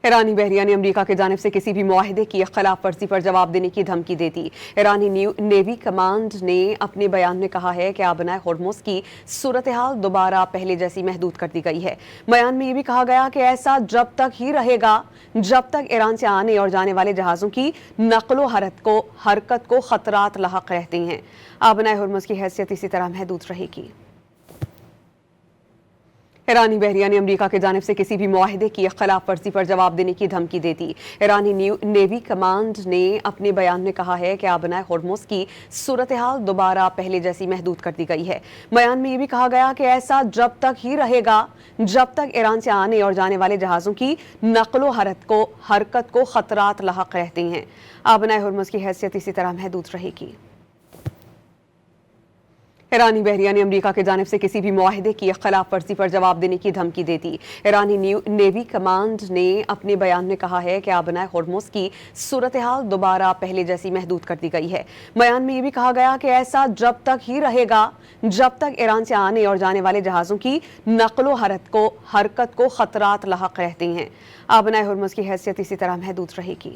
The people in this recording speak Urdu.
ایرانی بحریہ نے امریکہ کی جانب سے کسی بھی معاہدے کی خلاف ورزی پر جواب دینے کی دھمکی دے دی۔ ایرانی نیوی کمانڈ نے اپنے بیان میں کہا ہے کہ آبنائے ہرمز کی صورتحال دوبارہ پہلے جیسی محدود کر دی گئی ہے۔ بیان میں یہ بھی کہا گیا کہ ایسا جب تک ہی رہے گا جب تک ایران سے آنے اور جانے والے جہازوں کی نقل و حرکت کو خطرات لاحق رہتے ہیں۔ آبنائے ہرمز کی حیثیت اسی طرح محدود رہے گی۔ ایرانی بحریہ نے امریکہ کی جانب سے کسی بھی معاہدے کی خلاف ورزی پر جواب دینے کی دھمکی دے دی۔ ایرانی نیوی کمانڈ نے اپنے بیان میں کہا ہے کہ آبنائے ہرمز کی صورتحال دوبارہ پہلے جیسی محدود کر دی گئی ہے۔ بیان میں یہ بھی کہا گیا کہ ایسا جب تک ہی رہے گا جب تک ایران سے آنے اور جانے والے جہازوں کی نقل و حرکت کو خطرات لاحق رہتے ہیں۔ آبنائے ہرمز کی حیثیت اسی طرح محدود رہے گی۔ ایرانی بحریہ نے امریکہ کی جانب سے کسی بھی معاہدے کی خلاف ورزی پر جواب دینے کی دھمکی دے دی۔ ایرانی نیوی کمانڈ نے اپنے بیان میں کہا ہے کہ آبنائے ہرمز کی صورتحال دوبارہ پہلے جیسی محدود کر دی گئی ہے۔ بیان میں یہ بھی کہا گیا کہ ایسا جب تک ہی رہے گا جب تک ایران سے آنے اور جانے والے جہازوں کی نقل و حرکت کو خطرات لاحق رہتے ہیں۔ آبنائے ہرمز کی حیثیت اسی طرح محدود رہے گی۔